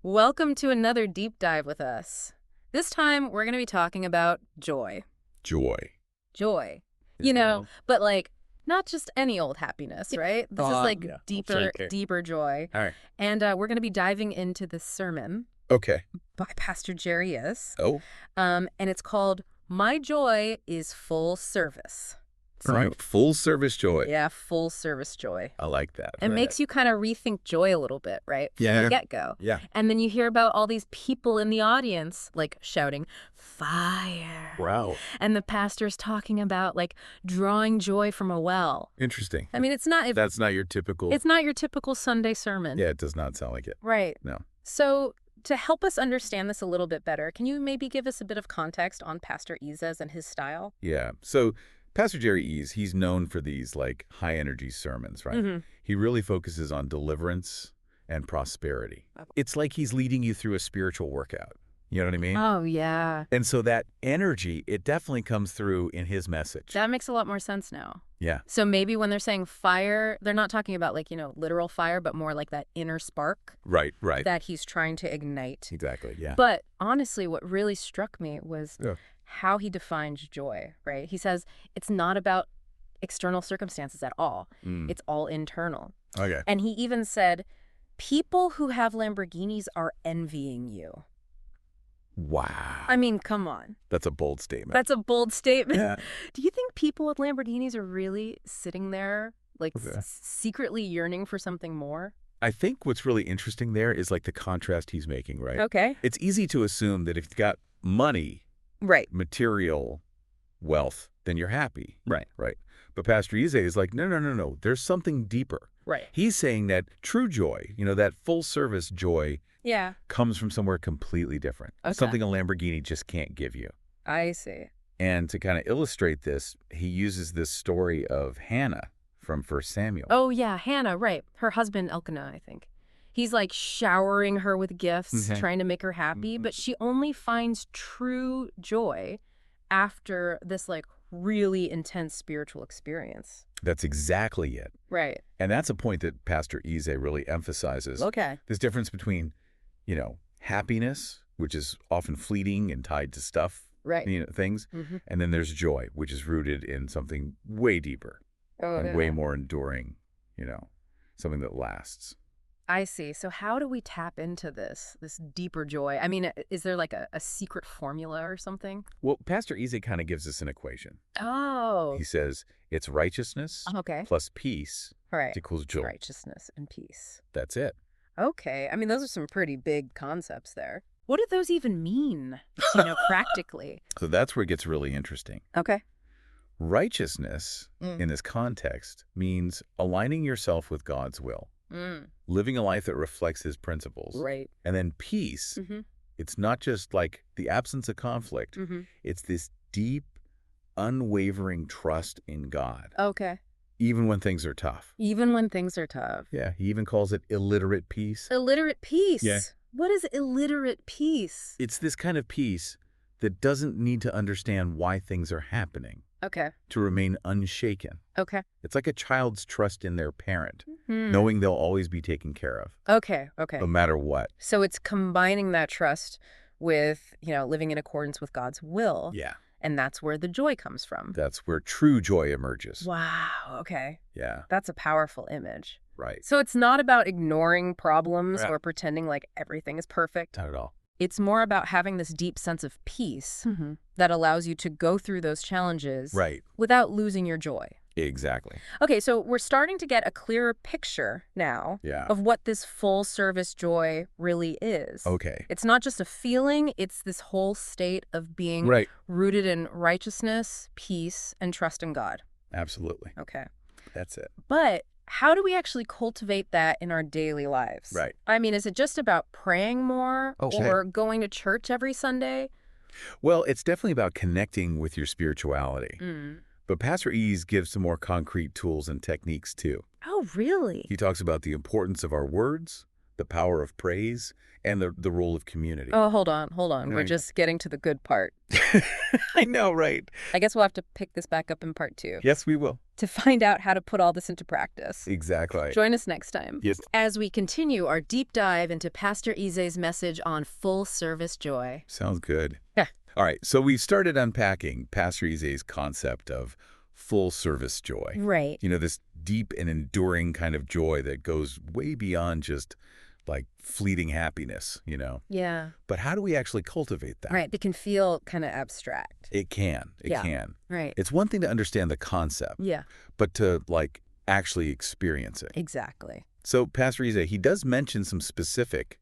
Welcome to another deep dive with us. This time, we're going to be talking about joy. Joy. Joy. Yeah. But like, not just any old happiness, right? This is like Yeah. deeper joy. All right. And we're going to be diving into this sermon Okay. by Pastor Jerry Eze. Oh. And it's called My Joy is Full Service. All right. Full service joy. Yeah, full service joy. I like that. It makes you kind of rethink joy a little bit, right? From Yeah. the get-go. Yeah. And then you hear about all these people in the audience, like, shouting, fire. Wow. And the pastor's talking about, like, drawing joy from a well. Interesting. I mean, it's not your typical. it's not your typical Sunday sermon. Yeah, it does not sound like it. Right. No. So to help us understand this a little bit better, can you maybe give us a bit of context on Pastor Eze and his style? Yeah. So Pastor Jerry Eze, he's known for these like high energy sermons, right? Mm-hmm. He really focuses on deliverance and prosperity. It's like he's leading you through a spiritual workout. You know what I mean? Oh, yeah. And so that energy, it definitely comes through in his message. That makes a lot more sense now. Yeah. So maybe when they're saying fire, they're not talking about like, literal fire, but more like that inner spark Right. that he's trying to ignite. Exactly. Yeah. But honestly, what really struck me was Yeah. how he defines joy, right? He says it's not about external circumstances at all. It's all internal. Okay. And he even said, people who have Lamborghinis are envying you. Wow. I mean, come on. That's a bold statement. That's a bold statement. Yeah. Do you think people with Lamborghinis are really sitting there, like Okay. secretly yearning for something more? I think what's really interesting there is like the contrast he's making, right? Okay. It's easy to assume that if you've got money, Right. material wealth, then you're happy. Right. Right. But Pastor Eze is like, no. There's something deeper. Right. He's saying that true joy, that full service joy Yeah. comes from somewhere completely different. Okay. Something a Lamborghini just can't give you. I see. And to kind of illustrate this, he uses this story of Hannah from 1 Samuel. Oh, yeah, Hannah, right. Her husband, Elkanah, I think. He's like showering her with gifts, Okay. trying to make her happy, but she only finds true joy after this like really intense spiritual experience. That's exactly it. Right. And that's a point that Pastor Eze really emphasizes. Okay. This difference between, happiness, which is often fleeting and tied to stuff, Right. things, Mm-hmm. and then there's joy, which is rooted in something way deeper Oh, and yeah. way more enduring, something that lasts. I see. So how do we tap into this deeper joy? I mean, is there like a secret formula or something? Well, Pastor Eze kind of gives us an equation. Oh, He says it's righteousness okay. plus peace All right. equals joy. Righteousness and peace. That's it. Okay. I mean, those are some pretty big concepts there. What do those even mean, practically? So that's where it gets really interesting. Okay. Righteousness in this context means aligning yourself with God's will, living a life that reflects his principles. Right. And then peace, Mm-hmm. it's not just like the absence of conflict. Mm-hmm. It's this deep, unwavering trust in God, Okay. even when things are tough. Even when things are tough. Yeah, he even calls it illiterate peace. Illiterate peace. Yeah. What is illiterate peace? It's this kind of peace that doesn't need to understand why things are happening Okay. to remain unshaken. Okay. It's like a child's trust in their parent, Hmm. knowing they'll always be taken care of, Okay. Okay. no matter what. So it's combining that trust with, living in accordance with God's will. Yeah, And that's where the joy comes from. that's where true joy emerges. Wow. Okay. Yeah, That's a powerful image. right. So it's not about ignoring problems Yeah. or pretending like everything is perfect. Not at all. It's more about having this deep sense of peace that allows you to go through those challenges Right, without losing your joy. exactly. Okay, so we're starting to get a clearer picture now Yeah. of what this full service joy really is. Okay. It's not just a feeling, it's this whole state of being Right. rooted in righteousness, peace, and trust in God. Absolutely. Okay. That's it. But how do we actually cultivate that in our daily lives? Right. I mean, is it just about praying more Okay. or going to church every Sunday? Well, it's definitely about connecting with your spirituality. But Pastor Eze gives some more concrete tools and techniques too. Oh, really? He talks about the importance of our words, the power of praise, and the role of community. Oh, hold on, hold on. We're Right. just getting to the good part. I know, right? I guess we'll have to pick this back up in part 2 Yes, we will. to find out how to put all this into practice. Exactly. Join us next time Yes. as we continue our deep dive into Pastor Eze's message on full service joy. Sounds good. Yeah. All right, so we started unpacking Pastor Eze's concept of full service joy. Right. You know, this deep and enduring kind of joy that goes way beyond just like fleeting happiness, you know. Yeah. But how do we actually cultivate that? Right. It can feel kind of abstract. It can. It Yeah. can. Right. It's one thing to understand the concept, Yeah. but to like actually experience it. Exactly. So Pastor Eze, he does mention some specific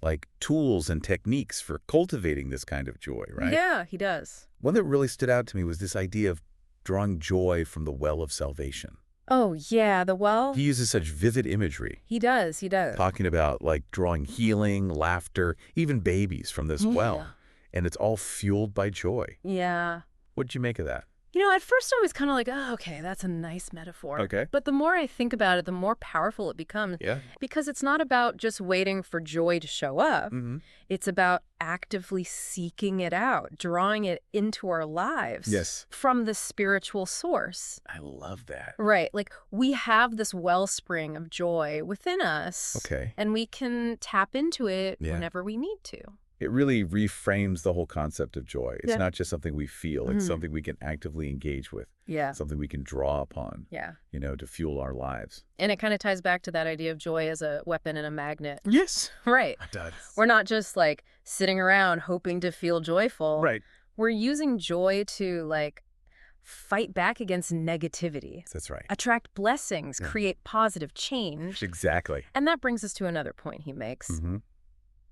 like tools and techniques for cultivating this kind of joy, right? Yeah, he does. One that really stood out to me was this idea of drawing joy from the well of salvation. Oh, yeah. The well. He uses such vivid imagery, He does. He does. talking about like drawing healing, laughter, even babies from this well. And it's all fueled by joy. Yeah. What'd you make of that? You know, at first I was kind of like, oh, okay, that's a nice metaphor. Okay. But the more I think about it, the more powerful it becomes. Yeah. Because it's not about just waiting for joy to show up. Mm-hmm. It's about actively seeking it out, drawing it into our lives. Yes. From the spiritual source. I love that. Right. Like we have this wellspring of joy within us. Okay. And we can tap into it Yeah. whenever we need to. It really reframes the whole concept of joy. It's Yeah. not just something we feel. It's Mhm. something we can actively engage with, Yeah. something we can draw upon, Yeah. you know, to fuel our lives. And it kind of ties back to that idea of joy as a weapon and a magnet. Yes. Right. It does. We're not just like sitting around hoping to feel joyful. Right. We're using joy to like fight back against negativity, That's right. attract blessings, Yeah. create positive change. Exactly. And that brings us to another point he makes. Mm-hmm.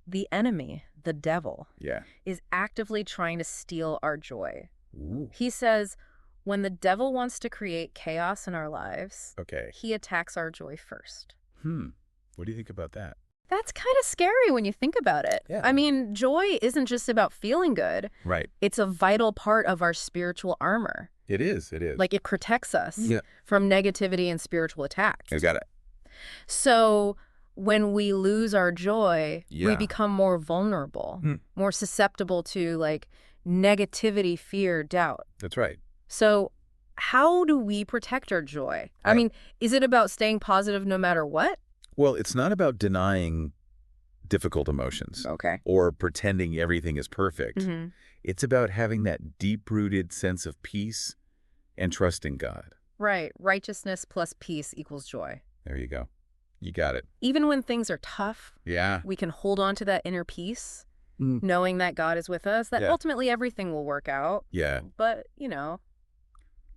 The enemy, the devil, Yeah. is actively trying to steal our joy. Ooh. He says, when the devil wants to create chaos in our lives, Okay. he attacks our joy first. What do you think about that? That's kind of scary when you think about it. Yeah. I mean, joy isn't just about feeling good. Right. It's a vital part of our spiritual armor. It is. It is. Like it protects us Yeah. from negativity and spiritual attacks. I got it. So when we lose our joy, we Yeah. become more vulnerable, Hmm. more susceptible to like negativity, fear, doubt. That's right. So how do we protect our joy? I Right. mean, is it about staying positive no matter what? Well, it's not about denying difficult emotions Okay. or pretending everything is perfect. Mm-hmm. It's about having that deep-rooted sense of peace and trust in God. Right. Righteousness plus peace equals joy. There you go. You got it. Even when things are tough, Yeah. we can hold on to that inner peace, Mm. knowing that God is with us, that Yeah. ultimately everything will work out. Yeah. But, you know,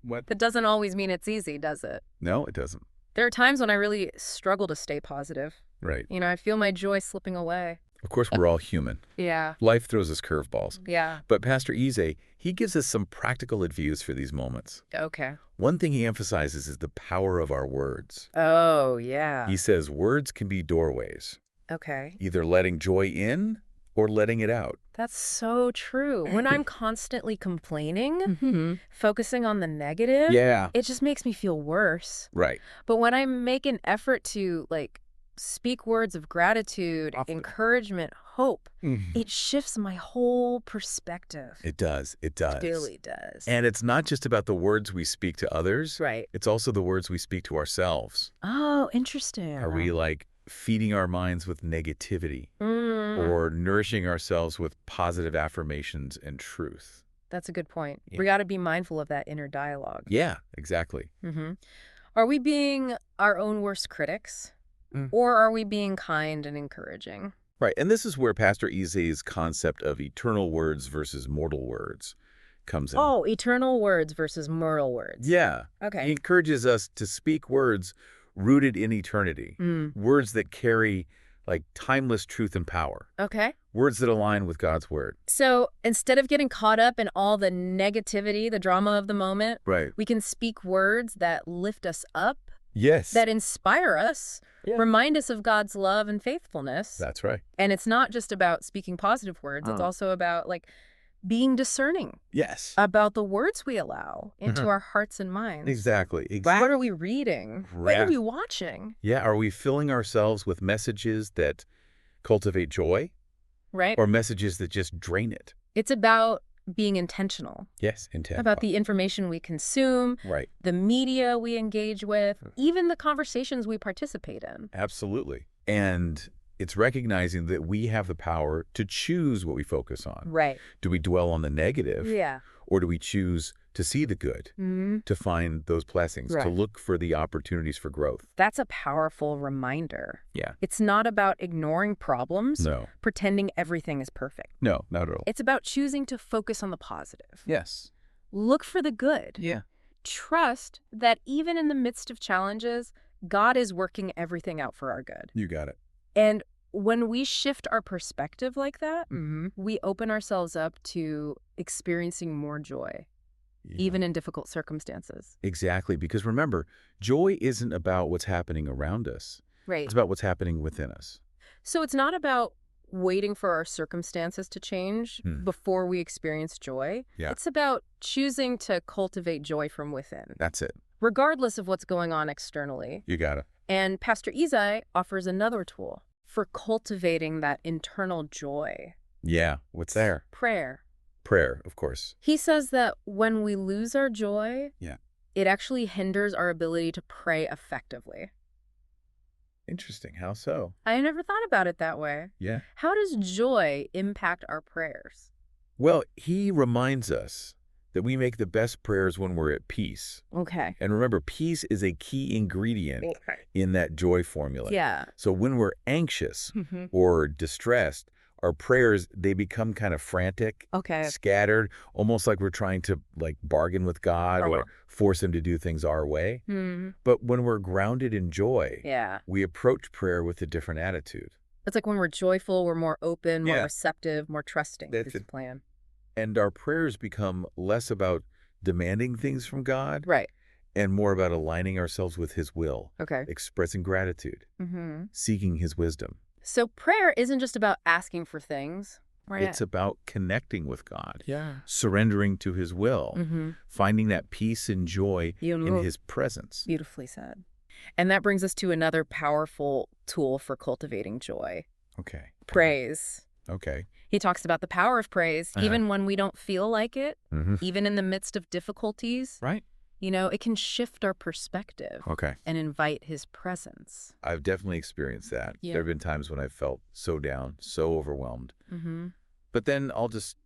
What? that doesn't always mean it's easy, does it? No, it doesn't. There are times when I really struggle to stay positive. Right. You know, I feel my joy slipping away. Of course, we're all human. Yeah. Life throws us curveballs. Yeah. But Pastor Eze, he gives us some practical advice for these moments. Okay. One thing he emphasizes is the power of our words. Oh, yeah. He says words can be doorways, Okay. either letting joy in or letting it out. That's so true. When I'm constantly complaining, Mm-hmm. focusing on the negative, Yeah. it just makes me feel worse. Right. But when I make an effort to, like, speak words of gratitude, Often. encouragement, hope, it shifts my whole perspective. It does. It does. It really does. And it's not just about the words we speak to others. Right. It's also the words we speak to ourselves. Oh, interesting. Are we like feeding our minds with negativity or nourishing ourselves with positive affirmations and truth? That's a good point. Yeah. We got to be mindful of that inner dialogue. Yeah, exactly. Are we being our own worst critics? Or are we being kind and encouraging? Right. And this is where Pastor Eze's concept of eternal words versus mortal words comes in. Oh, eternal words versus moral words. Yeah. He Okay. encourages us to speak words rooted in eternity, words that carry like timeless truth and power, Okay. words that align with God's word. So instead of getting caught up in all the negativity, the drama of the moment, Right. we can speak words that lift us up, Yes. that inspire us, Yeah. remind us of God's love and faithfulness. That's right. And it's not just about speaking positive words. It's also about like being discerning Yes. about the words we allow into our hearts and minds. Exactly. What are we reading? What are we watching? Yeah. Are we filling ourselves with messages that cultivate joy Right? or messages that just drain it? It's about being intentional. Yes. Intent. About the information we consume, Right. the media we engage with, even the conversations we participate in. Absolutely. And it's recognizing that we have the power to choose what we focus on. Right. Do we dwell on the negative? Yeah. Or do we choose to see the good, to find those blessings, to look for the opportunities for growth? That's a powerful reminder. Yeah. It's not about ignoring problems, pretending everything is perfect. No, not at all. It's about choosing to focus on the positive. Yes. Look for the good. Yeah. Trust that even in the midst of challenges, God is working everything out for our good. You got it. And when we shift our perspective like that, we open ourselves up to experiencing more joy, even in difficult circumstances. Exactly. Because remember, joy isn't about what's happening around us. Right. It's about what's happening within us. So it's not about waiting for our circumstances to change before we experience joy. Yeah. It's about choosing to cultivate joy from within. That's it. Regardless of what's going on externally. You got it. And Pastor Eze offers another tool for cultivating that internal joy. Yeah. What's there? Prayer. Prayer, of course. He says that when we lose our joy, it actually hinders our ability to pray effectively. Interesting. How so? I never thought about it that way. Yeah. How does joy impact our prayers? Well, he reminds us that we make the best prayers when we're at peace. Okay. And remember, peace is a key ingredient in that joy formula. Yeah. So when we're anxious or distressed, our prayers, they become kind of frantic, scattered, almost like we're trying to bargain with God or force him to do things our way. But when we're grounded in joy, we approach prayer with a different attitude. It's like when we're joyful, we're more open, more receptive, more trusting to his plan. And our prayers become less about demanding things from God and more about aligning ourselves with his will, expressing gratitude, seeking his wisdom. So prayer isn't just about asking for things. It's about connecting with God, surrendering to his will, finding that peace and joy in his presence. Beautifully said. And that brings us to another powerful tool for cultivating joy. Okay. Praise. Okay. He talks about the power of praise, even when we don't feel like it, even in the midst of difficulties. Right. You know, it can shift our perspective and invite his presence. I've definitely experienced that. Yeah. There have been times when I've felt so down, so overwhelmed. But then I'll just,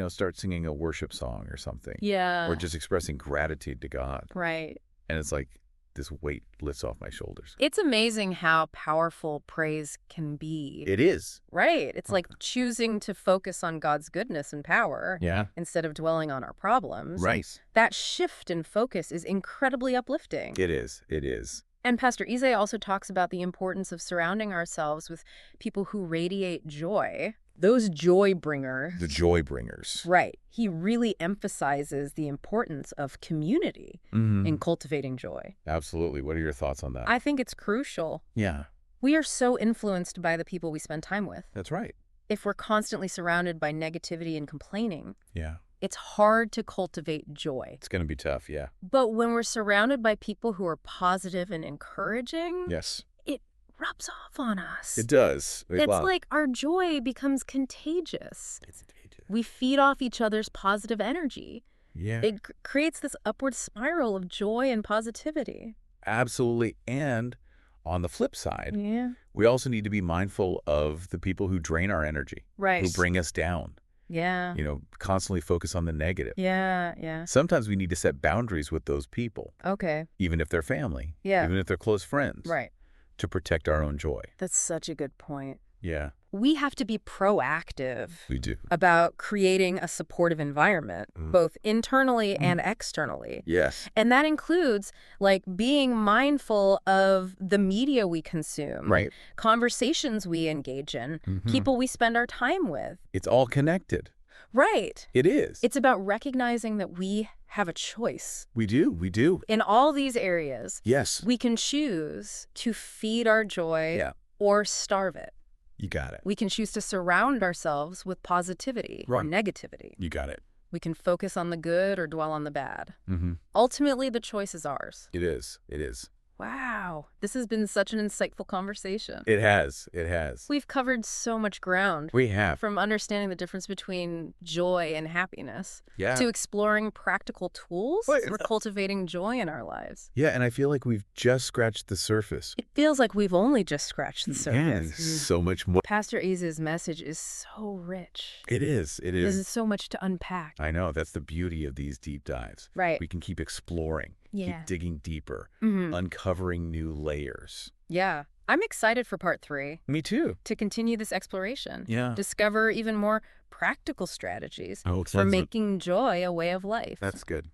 start singing a worship song or something. Yeah. Or just expressing gratitude to God. Right. And it's like this weight lifts off my shoulders. It's amazing how powerful praise can be. It is. Right. It's like choosing to focus on God's goodness and power instead of dwelling on our problems. Right. That shift in focus is incredibly uplifting. It is. It is. And Pastor Eze also talks about the importance of surrounding ourselves with people who radiate joy. Those joy bringers. The joy bringers. Right. He really emphasizes the importance of community in cultivating joy. Absolutely. What are your thoughts on that? I think it's crucial. Yeah. We are so influenced by the people we spend time with. That's right. If we're constantly surrounded by negativity and complaining, it's hard to cultivate joy. It's going to be tough, yeah. But when we're surrounded by people who are positive and encouraging, it rubs off on us. It does. It's like our joy becomes contagious. It's contagious. We feed off each other's positive energy. Yeah. It creates this upward spiral of joy and positivity. Absolutely. And on the flip side, we also need to be mindful of the people who drain our energy, who bring us down. Yeah. Constantly focus on the negative. Yeah. Sometimes we need to set boundaries with those people. Okay. Even if they're family. Yeah. Even if they're close friends. Right. To protect our own joy. That's such a good point. Yeah. We have to be proactive. We do. About creating a supportive environment, both internally and externally. Yes. And that includes being mindful of the media we consume. Right. Conversations we engage in, people we spend our time with. It's all connected. Right. It is. It's about recognizing that we have a choice. We do. We do. In all these areas. Yes. We can choose to feed our joy or starve it. You got it. We can choose to surround ourselves with positivity or negativity. You got it. We can focus on the good or dwell on the bad. Mm-hmm. Ultimately, the choice is ours. It is. It is. Wow. This has been such an insightful conversation. It has. It has. We've covered so much ground. We have. From understanding the difference between joy and happiness to exploring practical tools for cultivating joy in our lives. Yeah, and I feel like we've just scratched the surface. It feels like we've only just scratched the surface. Yeah, so much more. Pastor Eze's message is so rich. It is. It is. There's so much to unpack. I know. That's the beauty of these deep dives. Right. We can keep exploring, keep digging deeper, uncovering new layers. Yeah. I'm excited for part 3. Me too. To continue this exploration. Yeah. Discover even more practical strategies for making joy a way of life. That's good.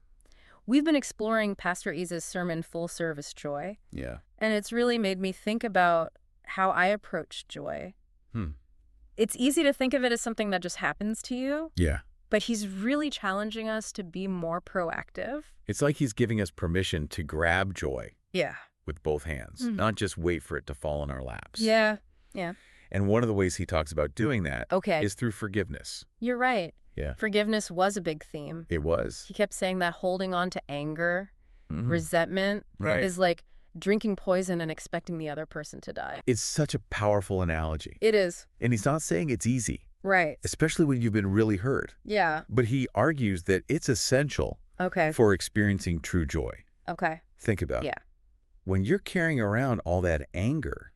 We've been exploring Pastor Eze's sermon, Full Service Joy. Yeah. And it's really made me think about how I approach joy. It's easy to think of it as something that just happens to you. Yeah. But he's really challenging us to be more proactive. It's like he's giving us permission to grab joy. Yeah. With both hands, not just wait for it to fall in our laps. Yeah. Yeah. And one of the ways he talks about doing that is through forgiveness. You're right. Yeah. Forgiveness was a big theme. It was. He kept saying that holding on to anger, resentment is like drinking poison and expecting the other person to die. It's such a powerful analogy. It is. And he's not saying it's easy. Right. Especially when you've been really hurt. Yeah. But he argues that it's essential for experiencing true joy. Okay. Think about it. When you're carrying around all that anger,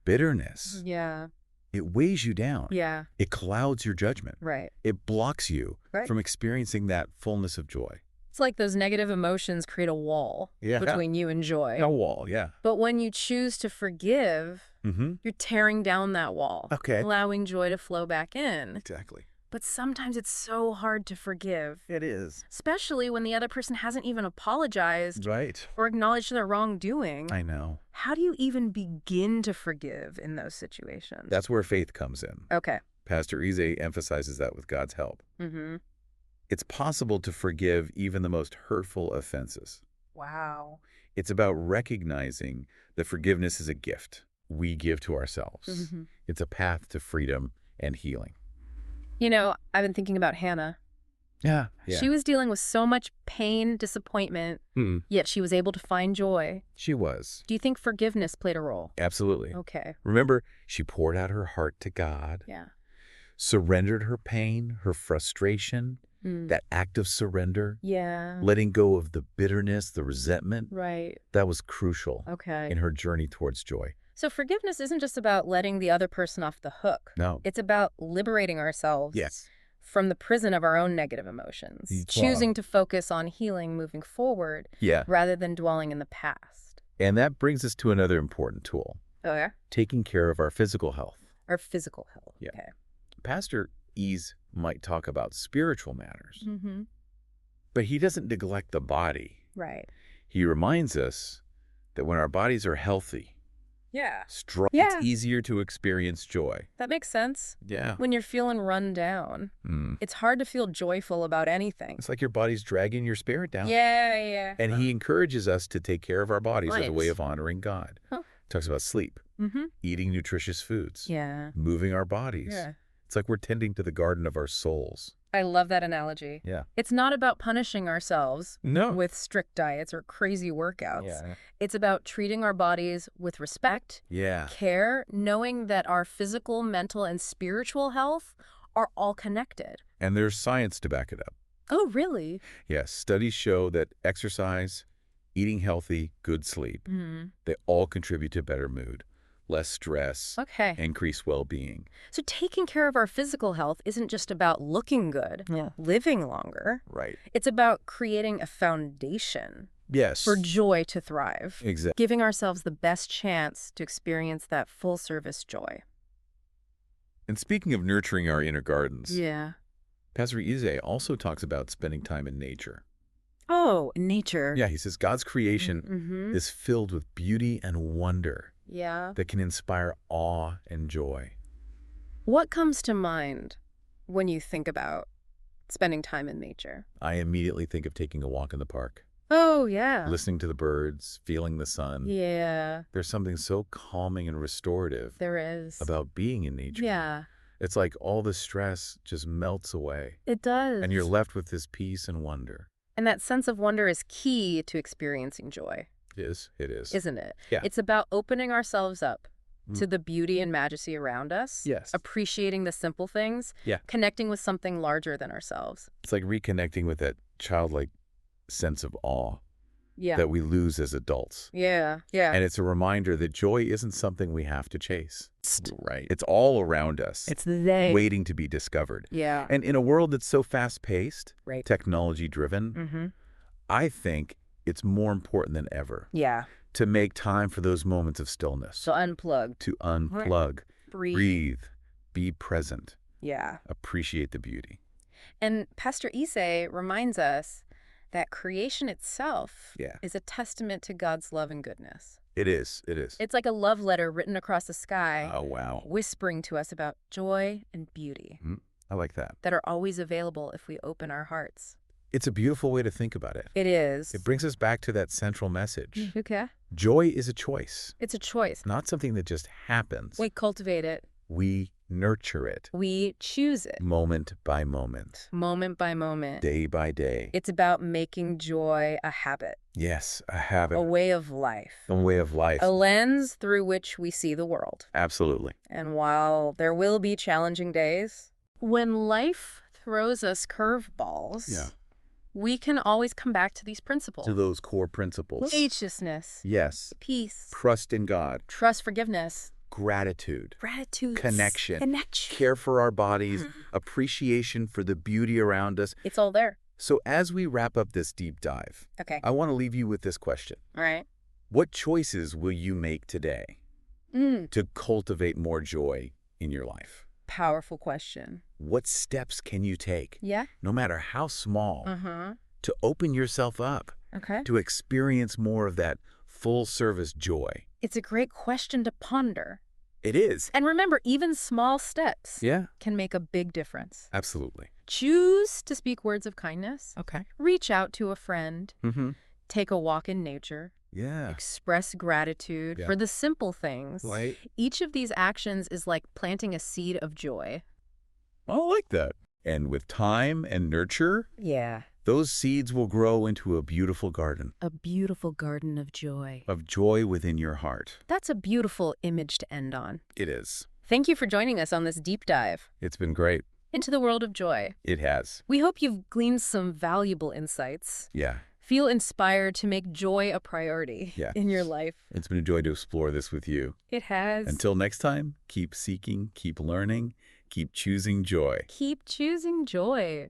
bitterness, it weighs you down. Yeah. It clouds your judgment. Right. It blocks you from experiencing that fullness of joy. It's like those negative emotions create a wall between you and joy. A wall, yeah. But when you choose to forgive, you're tearing down that wall, allowing joy to flow back in. Exactly. But sometimes it's so hard to forgive. It is. Especially when the other person hasn't even apologized or acknowledged their wrongdoing. I know. How do you even begin to forgive in those situations? That's where faith comes in. Okay. Pastor Eze emphasizes that with God's help. It's possible to forgive even the most hurtful offenses. Wow. It's about recognizing that forgiveness is a gift we give to ourselves. It's a path to freedom and healing. You know, I've been thinking about Hannah. Yeah. She was dealing with so much pain, disappointment, yet she was able to find joy. She was. Do you think forgiveness played a role? Absolutely. Okay. Remember, she poured out her heart to God. Yeah. Surrendered her pain, her frustration, that act of surrender. Yeah. Letting go of the bitterness, the resentment. Right. That was crucial in her journey towards joy. So forgiveness isn't just about letting the other person off the hook. No. It's about liberating ourselves from the prison of our own negative emotions, choosing to focus on healing moving forward rather than dwelling in the past. And that brings us to another important tool. Oh, yeah? Taking care of our physical health. Our physical health. Yeah. Okay. Pastor Eze might talk about spiritual matters, but he doesn't neglect the body. Right. He reminds us that when our bodies are healthy, strong, it's easier to experience joy. That makes sense. Yeah. When you're feeling run down, it's hard to feel joyful about anything. It's like your body's dragging your spirit down. Yeah. And he encourages us to take care of our bodies as a way of honoring God. Talks about sleep, eating nutritious foods, moving our bodies. It's like we're tending to the garden of our souls. I love that analogy. Yeah. It's not about punishing ourselves with strict diets or crazy workouts. Yeah. It's about treating our bodies with respect, care, knowing that our physical, mental, and spiritual health are all connected. And there's science to back it up. Oh, really? Yes. Studies show that exercise, eating healthy, good sleep, they all contribute to better mood, less stress, increased well-being. So taking care of our physical health isn't just about looking good, living longer. Right. It's about creating a foundation for joy to thrive. Exactly. Giving ourselves the best chance to experience that full-service joy. And speaking of nurturing our inner gardens, Pastor Eze also talks about spending time in nature. Oh, nature. Yeah, he says God's creation is filled with beauty and wonder that can inspire awe and joy. What comes to mind when you think about spending time in nature? I immediately think of taking a walk in the park. Oh, yeah. Listening to the birds, feeling the sun. Yeah. There's something so calming and restorative There is. about being in nature. Yeah. It's like all the stress just melts away. It does. And you're left with this peace and wonder. And that sense of wonder is key to experiencing joy. It is. It is. Isn't it? Yeah. It's about opening ourselves up to the beauty and majesty around us. Yes. Appreciating the simple things. Yeah. Connecting with something larger than ourselves. It's like reconnecting with that childlike sense of awe Yeah. that we lose as adults. Yeah. Yeah. And it's a reminder that joy isn't something we have to chase. Right. It's all around us. It's there. Waiting to be discovered. Yeah. And in a world that's so fast-paced, Right. technology-driven, I think it's more important than ever Yeah. to make time for those moments of stillness. So unplugged. To unplug, breathe, be present, Yeah. appreciate the beauty. And Pastor Eze reminds us that creation itself Yeah. is a testament to God's love and goodness. It is. It is. It's like a love letter written across the sky, Oh, wow. whispering to us about joy and beauty I like that. that are always available if we open our hearts. It's a beautiful way to think about it. It is. It brings us back to that central message. Okay. Joy is a choice, It's a choice. not something that just happens. We cultivate it. We nurture it, We choose it. moment by moment, Moment by moment. day by day. It's about making joy a habit, Yes, a habit, a way of life, a way of life. a lens through which we see the world. Absolutely. And while there will be challenging days, when life throws us curveballs, we can always come back to these principles. To those core principles. Graciousness, Yes. peace, Trust in God, trust, forgiveness, gratitude, gratitude, connection, care for our bodies, appreciation for the beauty around us. It's all there. So as we wrap up this deep dive, Okay. I want to leave you with this question. All right. What choices will you make today to cultivate more joy in your life? Powerful question. What steps can you take, Yeah? no matter how small, to open yourself up, Okay. to experience more of that full-service joy? It's a great question to ponder. It is. And remember, even small steps Yeah, can make a big difference. absolutely. Choose to speak words of kindness. Okay. Reach out to a friend. Mm-hmm. Take a walk in nature. Yeah. Express gratitude for the simple things. Right. Each of these actions is like planting a seed of joy. I like that. And with time and nurture, Yeah. those seeds will grow into a beautiful garden A beautiful garden of joy. of joy within your heart. That's a beautiful image to end on. It is. Thank you for joining us on this deep dive It's been great. into the world of joy. It has. We hope you've gleaned some valuable insights. Yeah. Feel inspired to make joy a priority in your life. It's been a joy to explore this with you. It has. Until next time, keep seeking, keep learning, keep choosing joy. Keep choosing joy.